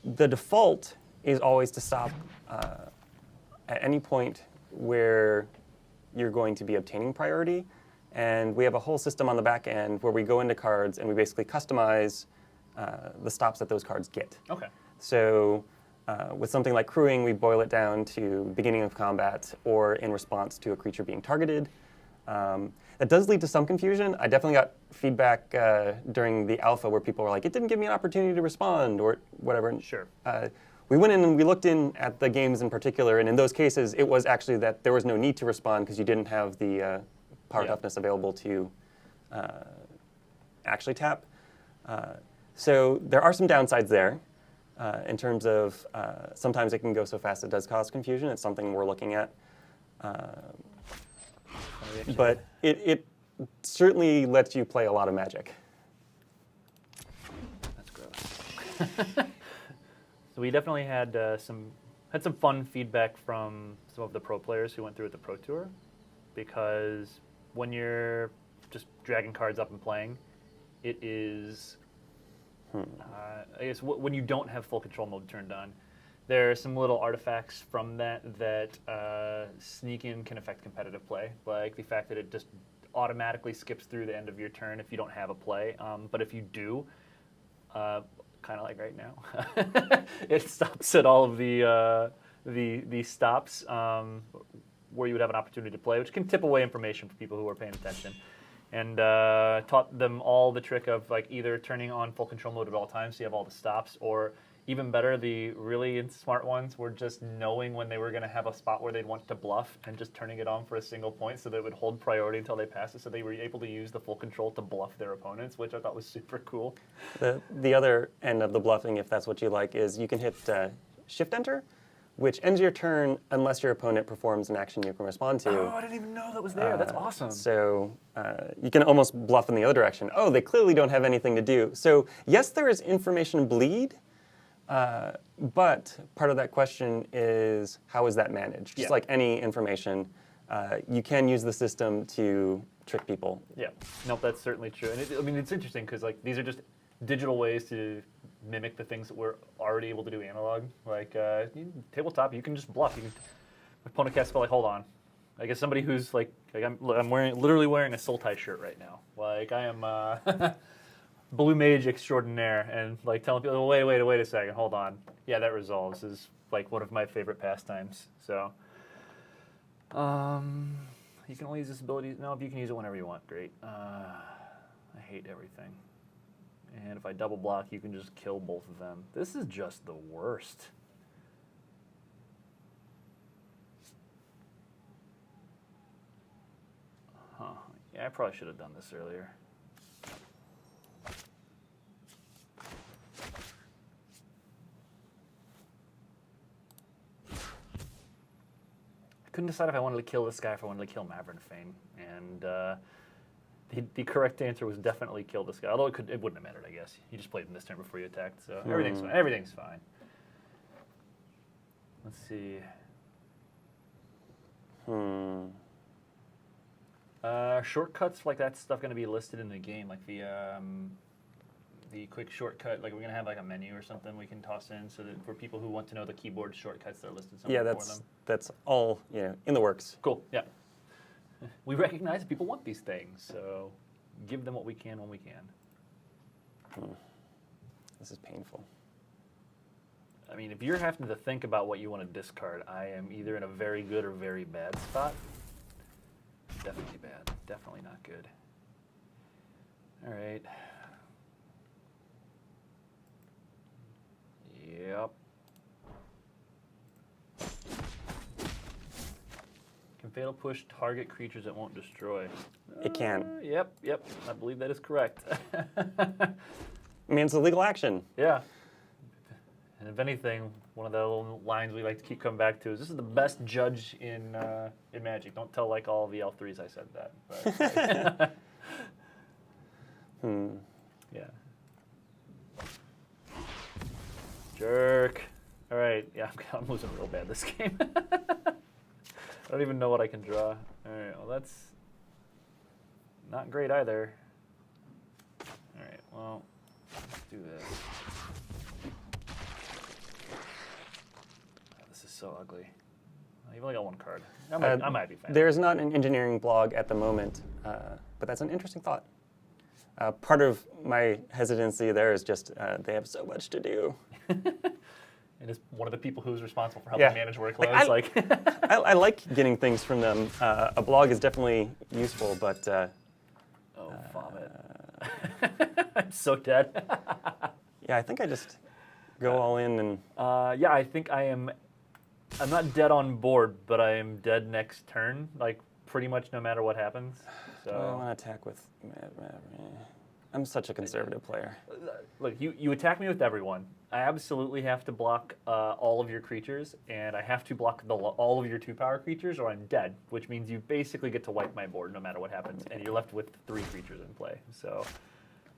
B: The default is always to stop at any point where you're going to be obtaining priority. And we have a whole system on the back end where we go into cards and we basically customize the stops that those cards get.
A: Okay.
B: So with something like crewing, we boil it down to beginning of combat or in response to a creature being targeted. That does lead to some confusion. I definitely got feedback during the alpha where people were like, it didn't give me an opportunity to respond or whatever.
A: Sure.
B: We went in and we looked in at the games in particular, and in those cases, it was actually that there was no need to respond because you didn't have the power toughness available to actually tap. So there are some downsides there in terms of sometimes it can go so fast it does cause confusion. It's something we're looking at. But it certainly lets you play a lot of Magic.
A: That's gross. So we definitely had some fun feedback from some of the pro players who went through at the Pro Tour, because when you're just dragging cards up and playing, it is, I guess, when you don't have full control mode turned on, there are some little artifacts from that sneak in can affect competitive play, like the fact that it just automatically skips through the end of your turn if you don't have a play. But if you do, kind of like right now, it stops at all of the stops where you would have an opportunity to play, which can tip away information for people who are paying attention. And taught them all the trick of like either turning on full control mode at all times so you have all the stops, or even better, the really smart ones were just knowing when they were going to have a spot where they'd want to bluff and just turning it on for a single point so that it would hold priority until they passed it, so they were able to use the full control to bluff their opponents, which I thought was super cool.
B: The other end of the bluffing, if that's what you like, is you can hit Shift Enter, which ends your turn unless your opponent performs an action you can respond to.
A: Oh, I didn't even know that was there. That's awesome.
B: So you can almost bluff in the other direction. Oh, they clearly don't have anything to do. So yes, there is information bleed, but part of that question is how is that managed? Just like any information, you can use the system to trick people.
A: Yeah, nope, that's certainly true. And I mean, it's interesting because like these are just digital ways to mimic the things that we're already able to do analog. Like tabletop, you can just bluff. You can, opponent casts spell, like, hold on. I guess somebody who's like I'm literally wearing a Sultai shirt right now. Like I am blue mage extraordinaire, and like telling people, wait a second, hold on. Yeah, that resolves is like one of my favorite pastimes. So, you can only use this ability. No, you can use it whenever you want. Great. I hate everything. And if I double block, you can just kill both of them. This is just the worst. Huh. Yeah, I probably should have done this earlier. I couldn't decide if I wanted to kill this guy or if I wanted to kill Maverick Fane. And the correct answer was definitely kill this guy. Although it wouldn't have mattered, I guess. You just played him this turn before you attacked, so everything's fine. Everything's fine. Let's see. Shortcuts like that stuff going to be listed in the game, like the quick shortcut. Like we're going to have like a menu or something we can toss in, so that for people who want to know the keyboard shortcuts, they're listed somewhere for them.
B: That's all in the works.
A: Cool. Yeah. We recognize people want these things, so give them what we can when we can.
B: This is painful.
A: I mean, if you're having to think about what you want to discard, I am either in a very good or very bad spot. Definitely bad. Definitely not good. All right. Yep. Can fatal push target creatures it won't destroy?
B: It can.
A: Yep. I believe that is correct.
B: I mean, it's a legal action.
A: Yeah. And if anything, one of the little lines we like to keep coming back to is this is the best judge in Magic. Don't tell like all the L3s I said that. But, Yeah. Jerk. All right. Yeah, I'm losing real bad this game. I don't even know what I can draw. All right. Well, that's not great either. All right. Well, let's do this. This is so ugly. You've only got one card. I might be fine.
B: There's not an engineering blog at the moment, but that's an interesting thought. Part of my hesitancy there is just they have so much to do.
A: And as one of the people who's responsible for helping manage workloads,
B: I like getting things from them. A blog is definitely useful, but
A: oh, vomit! I'm so dead.
B: Yeah, I think I just go all in and.
A: Yeah, I think I'm not dead on board, but I am dead next turn. Like pretty much no matter what happens. So
B: I want to attack with. I'm such a conservative player.
A: Look, you attack me with everyone. I absolutely have to block all of your creatures, and I have to block all of your 2-power creatures, or I'm dead, which means you basically get to wipe my board no matter what happens, and you're left with 3 creatures in play. So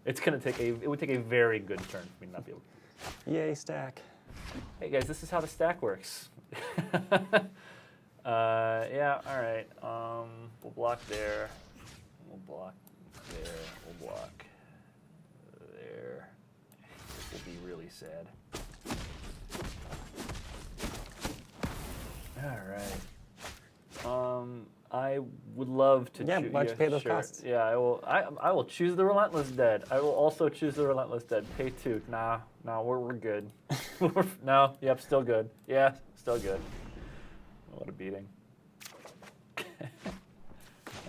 A: it's gonna take it would take a very good turn for me to not be able to.
B: Yay, stack.
A: Hey guys, this is how the stack works. Yeah, all right. We'll block there. We'll block there. We'll block there. This will be really sad. All right. I would love to.
B: Yeah, why don't you pay those costs?
A: Yeah, I will. I will choose the Relentless Dead. I will also choose the Relentless Dead. Pay 2. Nah, we're good. No, yep, still good. Yeah, still good. What a beating.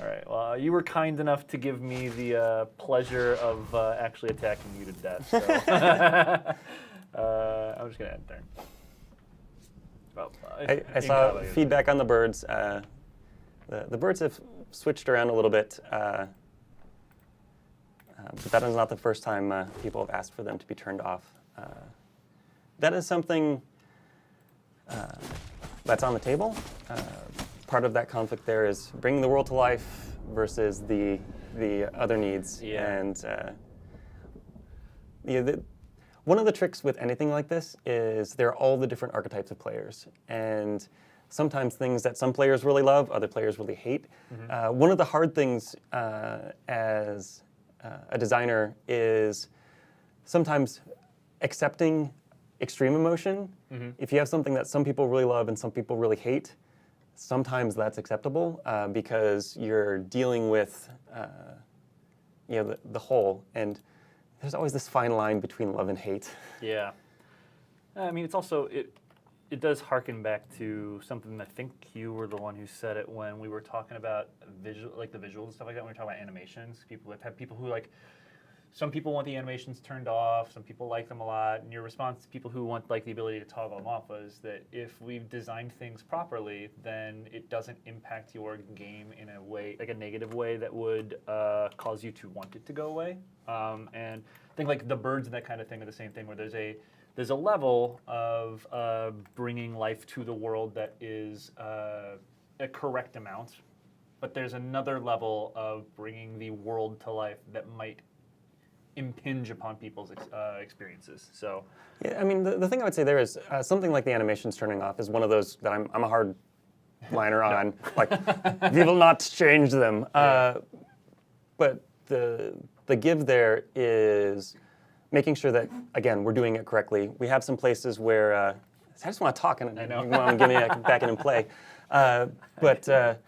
A: All right. Well, you were kind enough to give me the pleasure of actually attacking you to death. So. I'm just gonna end turn. Well,
B: I saw feedback on the birds. The birds have switched around a little bit, but that is not the first time people have asked for them to be turned off. That is something that's on the table. Part of that conflict there is bringing the world to life versus the other needs.
A: Yeah.
B: And one of the tricks with anything like this is there are all the different archetypes of players. And sometimes things that some players really love, other players really hate.
A: Mm-hmm.
B: One of the hard things as a designer is sometimes accepting extreme emotion.
A: Mm-hmm.
B: If you have something that some people really love and some people really hate, sometimes that's acceptable because you're dealing with the whole. And there's always this fine line between love and hate.
A: Yeah. I mean, it's also, it does harken back to something, I think you were the one who said it when we were talking about the visuals and stuff like that, when we were talking about animations. People have people who some people want the animations turned off, some people like them a lot, and your response to people who want the ability to toggle them off was that if we've designed things properly, then it doesn't impact your game in a way, like a negative way that would cause you to want it to go away. And I think the birds and that kind of thing are the same thing, where there's a level of bringing life to the world that is a correct amount, but there's another level of bringing the world to life that might impinge upon people's experiences. So,
B: yeah, I mean, the thing I would say there is something like the animations turning off is one of those that I'm a hard liner on. Like, we will not change them. But the give there is making sure that, again, we're doing it correctly. We have some places where I just want to talk and
A: I know.
B: you want to get me back in and play. But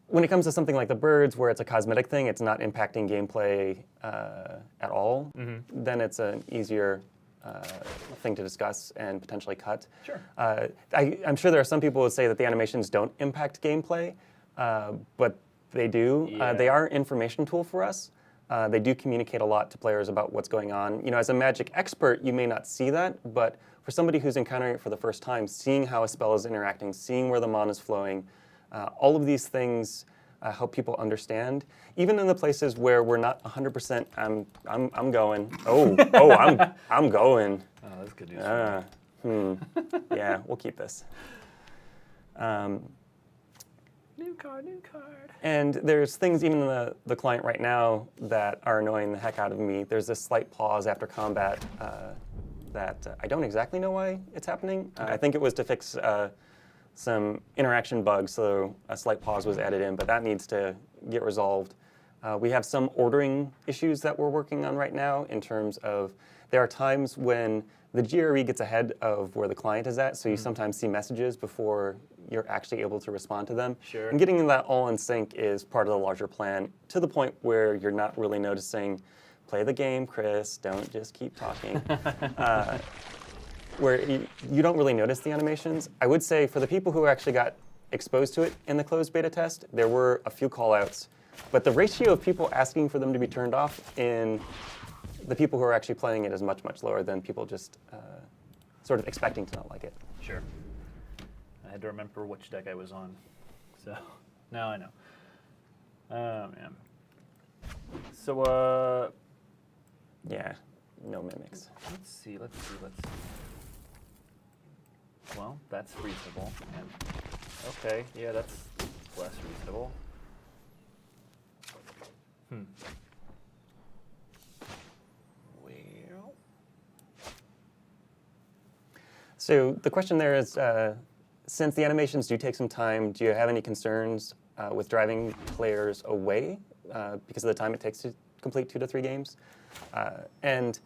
B: when it comes to something like the birds, where it's a cosmetic thing, it's not impacting gameplay at all, then it's an easier thing to discuss and potentially cut.
A: Sure.
B: I'm sure there are some people who would say that the animations don't impact gameplay, but they do.
A: Yeah.
B: They are an information tool for us. They do communicate a lot to players about what's going on. As a Magic expert, you may not see that, but for somebody who's encountering it for the first time, seeing how a spell is interacting, seeing where the mana is flowing, all of these things help people understand. Even in the places where we're not 100%, I'm going. I'm going.
A: Oh, that's good news.
B: Yeah, we'll keep this.
A: New card.
B: And there's things even in the client right now that are annoying the heck out of me. There's this slight pause after combat that I don't exactly know why it's happening. I think it was to fix some interaction bugs, so a slight pause was added in, but that needs to get resolved. We have some ordering issues that we're working on right now in terms of there are times when the GRE gets ahead of where the client is at, so you sometimes see messages before you're actually able to respond to them.
A: Sure.
B: And getting that all in sync is part of the larger plan, to the point where you're not really noticing, play the game, Chris, don't just keep talking. Where you don't really notice the animations. I would say for the people who actually got exposed to it in the closed beta test, there were a few call-outs, but the ratio of people asking for them to be turned off in the people who are actually playing it is much, much lower than people just sort of expecting to not like it.
A: Sure. I had to remember which deck I was on, so now I know. Oh, man. So,
B: Yeah, no mimics.
A: let's see. Well, that's reasonable. And okay, yeah, that's less reasonable. Well,
B: So the question there is, since the animations do take some time, do you have any concerns with driving players away because of the time it takes to complete 2 to 3 games? And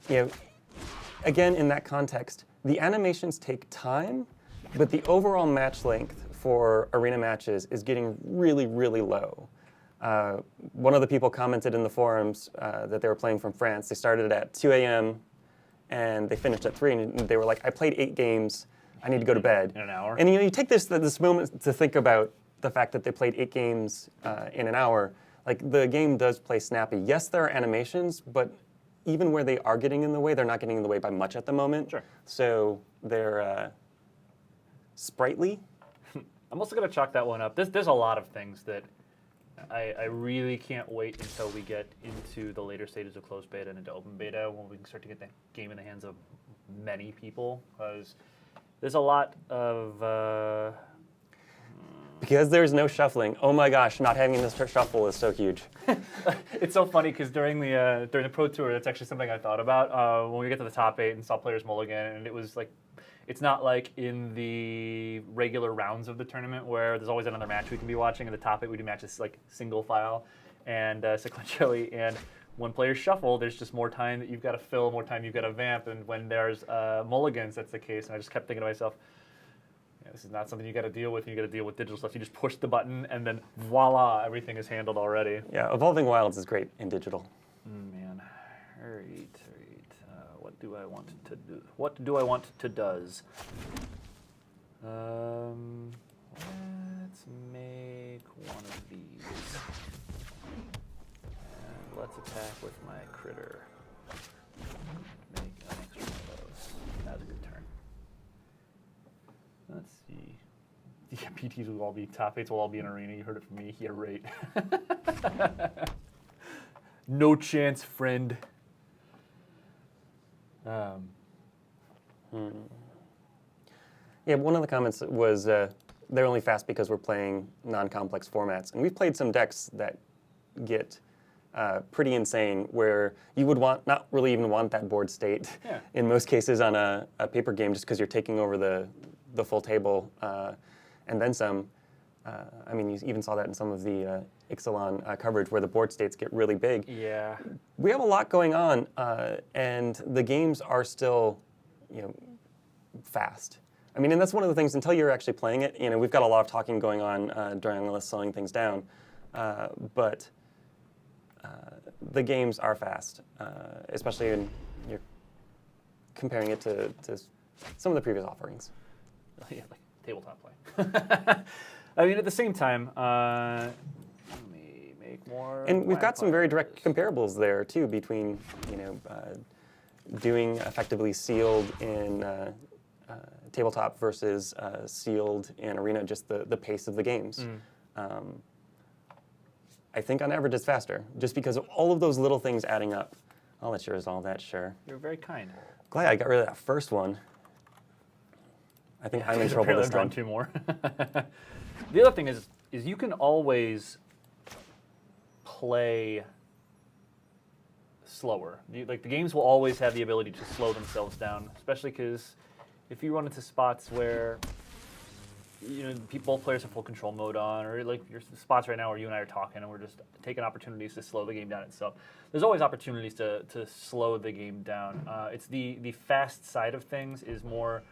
B: again, in that context, the animations take time, but the overall match length for arena matches is getting really, really low. One of the people commented in the forums that they were playing from France. They started at 2 a.m. and they finished at 3, and they were like, I played 8 games, I need to go to bed.
A: in an hour.
B: And you take this moment to think about the fact that they played 8 games in an hour. Like, the game does play snappy. Yes, there are animations, but even where they are getting in the way, they're not getting in the way by much at the moment.
A: Sure.
B: So they're sprightly.
A: I'm also going to chalk that one up. There's a lot of things that I really can't wait until we get into the later stages of closed beta and into open beta when we can start to get the game in the hands of many people. Because there's a lot of...
B: Because there's no shuffling. Oh my gosh, not having this shuffle is so huge.
A: It's so funny because during the Pro Tour, that's actually something I thought about when we get to the top 8 and saw players mulligan, and it was like, it's not like in the regular rounds of the tournament where there's always another match we can be watching. In the top 8, we do matches like single file and sequentially, and when players shuffle, there's just more time that you've got to fill, more time you've got to vamp, and when there's mulligans, that's the case. And I just kept thinking to myself, this is not something you got to deal with. You got to deal with digital stuff. You just push the button, and then voila, everything is handled already.
B: Yeah, Evolving Wilds is great in digital.
A: Man, all right. What do I want to do? What do I want to does? Let's make one of these. And let's attack with my critter. Make an extra one of those. That's a good turn. Let's see. Yeah, PTs will all be, top 8s will all be in Arena. You heard it from me. Yeah, right. No chance, friend.
B: Yeah, one of the comments was they're only fast because we're playing non-complex formats. And we've played some decks that get pretty insane where you would not really even want that board state in most cases on a paper game just because you're taking over the full table and then some. I mean, you even saw that in some of the Ixalan coverage where the board states get really big.
A: Yeah.
B: We have a lot going on, and the games are still, fast. I mean, and that's one of the things, until you're actually playing it, we've got a lot of talking going on during us slowing things down, but the games are fast, especially when you're comparing it to some of the previous offerings.
A: Yeah, like tabletop play. I mean, at the same time, let me make more.
B: And we've got some very direct comparables there too between, doing effectively sealed in tabletop versus sealed in Arena. Just the pace of the games. I think on average it's faster, just because of all of those little things adding up. I'll let you resolve that, sure.
A: You're very kind.
B: Glad I got rid of that first one. I think I'm in trouble this time.
A: Two more. The other thing is you can always play slower. The games will always have the ability to slow themselves down, especially because if you run into spots where both players have full control mode on, or like your spots right now where you and I are talking and we're just taking opportunities to slow the game down itself. There's always opportunities to slow the game down. It's the fast side of things is more.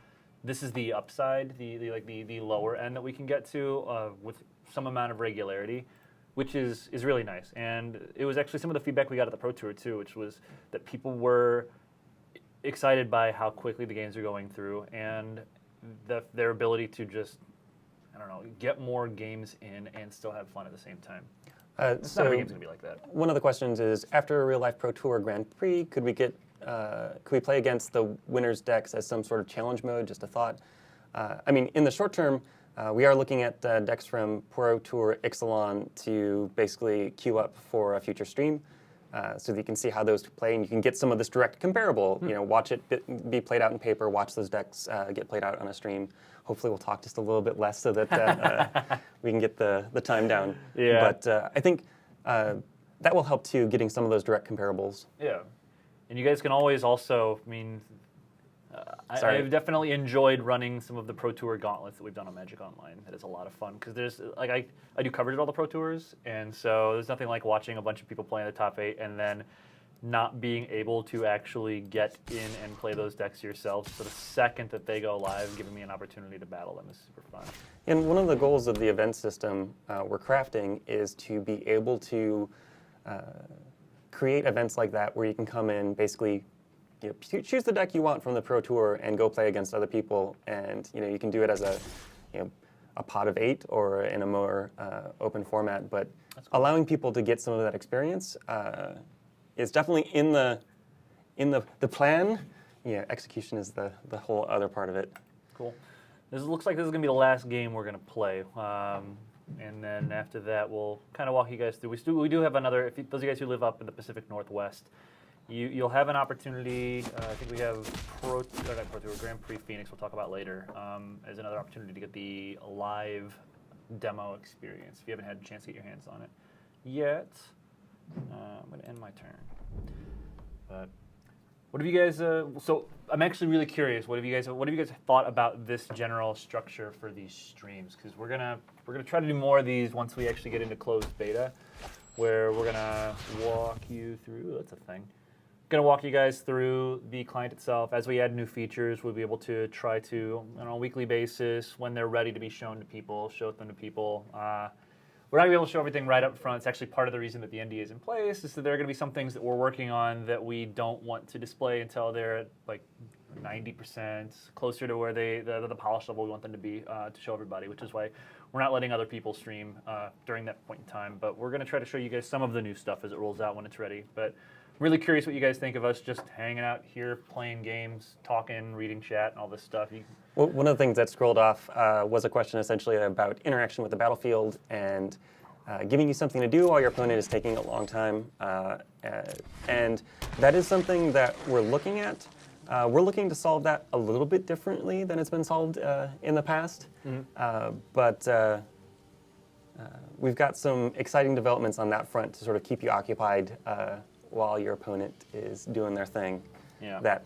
A: This is the upside, the lower end that we can get to with some amount of regularity, which is really nice. And it was actually some of the feedback we got at the Pro Tour too, which was that people were excited by how quickly the games are going through and their ability to just, get more games in and still have fun at the same time.
B: So
A: not every game's gonna be like that.
B: One of the questions is, after a real-life Pro Tour Grand Prix, could we play against the winners' decks as some sort of challenge mode? Just a thought. I mean, in the short term, we are looking at decks from Pro Tour Ixalan to basically queue up for a future stream, so that you can see how those play, and you can get some of this direct comparable. Watch it be played out in paper, watch those decks get played out on a stream. Hopefully, we'll talk just a little bit less so that we can get the time down.
A: Yeah.
B: But I think that will help too, getting some of those direct comparables.
A: Yeah. And you guys can always also, I've definitely enjoyed running some of the Pro Tour gauntlets that we've done on Magic Online. That is a lot of fun because there's I do coverage at all the Pro Tours, and so there's nothing like watching a bunch of people play in the top 8 and then not being able to actually get in and play those decks yourself. So the second that they go live, giving me an opportunity to battle them is super fun.
B: And one of the goals of the event system we're crafting is to be able to create events like that where you can come in, basically choose the deck you want from the Pro Tour and go play against other people, and you can do it as a pot of 8 or in a more open format. But allowing people to get some of that experience is definitely in the in the plan. Yeah, execution is the whole other part of it.
A: Cool. Looks like this is going to be the last game we're going to play. And then after that, we'll kind of walk you guys through. We do have another, those of you guys who live up in the Pacific Northwest, you'll have an opportunity. I think we have Grand Prix Phoenix we'll talk about later as another opportunity to get the live demo experience if you haven't had a chance to get your hands on it yet. I'm going to end my turn. But what have you guys? So I'm actually really curious. What have you guys thought about this general structure for these streams? Because we're gonna try to do more of these once we actually get into closed beta, where we're gonna walk you through. That's a thing. Going to walk you guys through the client itself. As we add new features, we'll be able to try to, on a weekly basis, when they're ready to be shown to people, show them to people. We're not going to be able to show everything right up front. It's actually part of the reason that the NDA is in place, is that there are going to be some things that we're working on that we don't want to display until they're at like 90%, closer to where the polish level we want them to be to show everybody, which is why we're not letting other people stream during that point in time. But we're going to try to show you guys some of the new stuff as it rolls out when it's ready. But I'm really curious what you guys think of us just hanging out here, playing games, talking, reading chat, and all this stuff.
B: Well, one of the things that scrolled off was a question essentially about interaction with the battlefield and giving you something to do while your opponent is taking a long time. And that is something that we're looking at. We're looking to solve that a little bit differently than it's been solved in the past. Mm-hmm. But we've got some exciting developments on that front to sort of keep you occupied while your opponent is doing their thing.
A: Yeah.
B: That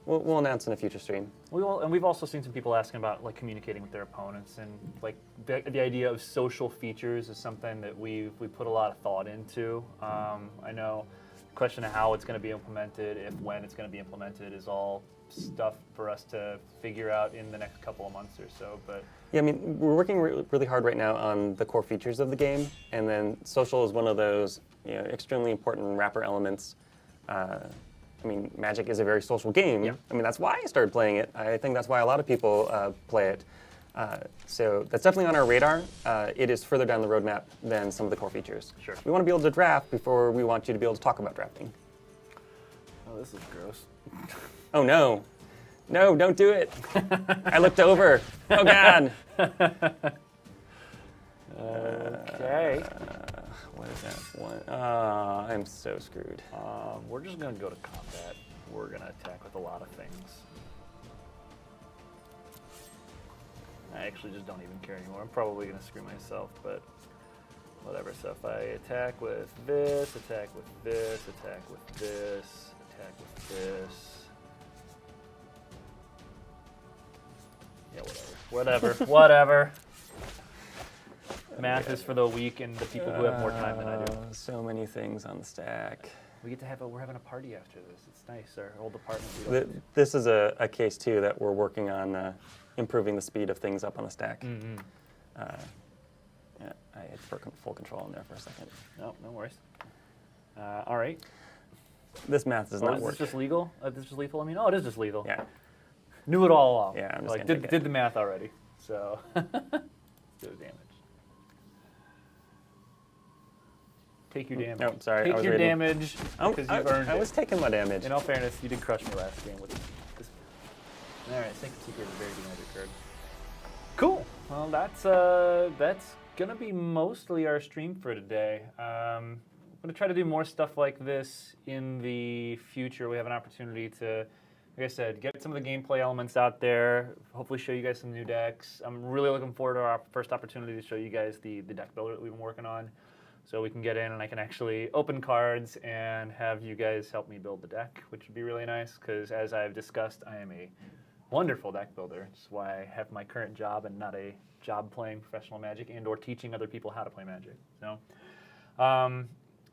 B: we'll announce in a future stream.
A: We've also seen some people asking about like communicating with their opponents, and like the idea of social features is something that we put a lot of thought into. I know the question of how it's going to be implemented, when it's going to be implemented, is all stuff for us to figure out in the next couple of months or so. But
B: yeah, I mean, we're working really hard right now on the core features of the game, and then social is one of those extremely important wrapper elements. I mean, Magic is a very social game.
A: Yeah.
B: I mean, that's why I started playing it. I think that's why a lot of people play it. So that's definitely on our radar. It is further down the roadmap than some of the core features.
A: Sure.
B: We want to be able to draft before we want you to be able to talk about drafting.
A: Oh, this is gross.
B: Oh, no. No, don't do it. I looked over. Oh, God.
A: Okay.
B: What is that one? I'm so screwed.
A: We're just going to go to combat. We're going to attack with a lot of things. I actually just don't even care anymore. I'm probably going to screw myself, but whatever. So if I attack with this, attack with this, attack with this, attack with this. Yeah, whatever. Math is for the weak and the people who have more time than I do.
B: So many things on the stack.
A: We get to we're having a party after this. It's nice. Our whole department.
B: This is a case too that we're working on improving the speed of things up on the stack.
A: Mm-hmm.
B: Yeah, I had full control in there for a second.
A: No worries. All right.
B: This math does not work.
A: Is this just legal? This is just lethal? I mean, it is just lethal.
B: Yeah.
A: Knew it all along.
B: Yeah, I'm just
A: did the math already. So let's do the damage. Take your damage.
B: Oh, sorry.
A: Take your damage because you've earned it.
B: I was taking my damage.
A: In all fairness, you did crush me last game with this. All right, Sacred Secret at the very beginning of your card. Cool. Well, that's gonna be mostly our stream for today. I'm gonna try to do more stuff like this in the future. We have an opportunity to, like I said, get some of the gameplay elements out there. Hopefully, show you guys some new decks. I'm really looking forward to our first opportunity to show you guys the deck builder that we've been working on. So we can get in and I can actually open cards and have you guys help me build the deck, which would be really nice because as I've discussed, I am a wonderful deck builder. It's why I have my current job and not a job playing professional Magic and or teaching other people how to play Magic. So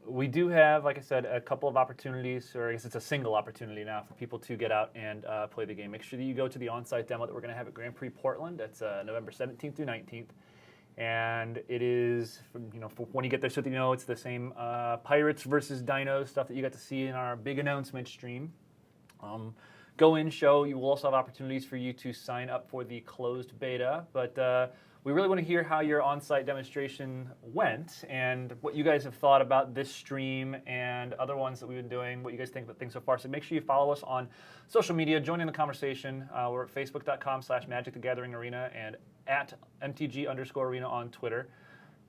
A: we do have, like I said, a couple of opportunities, or I guess it's a single opportunity now for people to get out and play the game. Make sure that you go to the on-site demo that we're going to have at Grand Prix Portland. That's November 17th through 19th. And it is, for when you get there, so that you know it's the same Pirates versus Dinos stuff that you got to see in our big announcement stream. Go in, show. You will also have opportunities for you to sign up for the closed beta. But we really want to hear how your on-site demonstration went and what you guys have thought about this stream and other ones that we've been doing, what you guys think about things so far. So make sure you follow us on social media, join in the conversation. We're at facebook.com/Magic the Gathering Arena and at MTG_Arena on Twitter.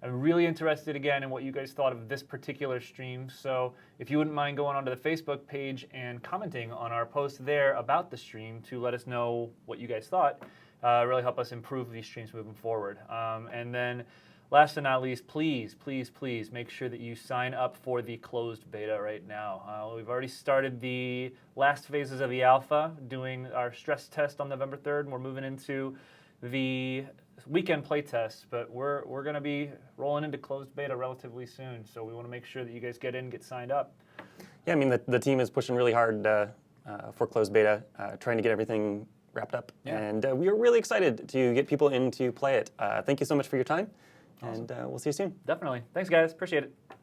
A: I'm really interested, again, in what you guys thought of this particular stream. So if you wouldn't mind going onto the Facebook page and commenting on our post there about the stream to let us know what you guys thought, really help us improve these streams moving forward. And then last but not least, please, please, please make sure that you sign up for the closed beta right now. We've already started the last phases of the alpha, doing our stress test on November 3rd, and we're moving into the weekend play test, but we're going to be rolling into closed beta relatively soon, so we want to make sure that you guys get in, get signed up.
B: Yeah, I mean, the team is pushing really hard for closed beta, trying to get everything wrapped up, and we are really excited to get people in to play it. Thank you so much for your time, and we'll see you soon.
A: Definitely. Thanks, guys. Appreciate it.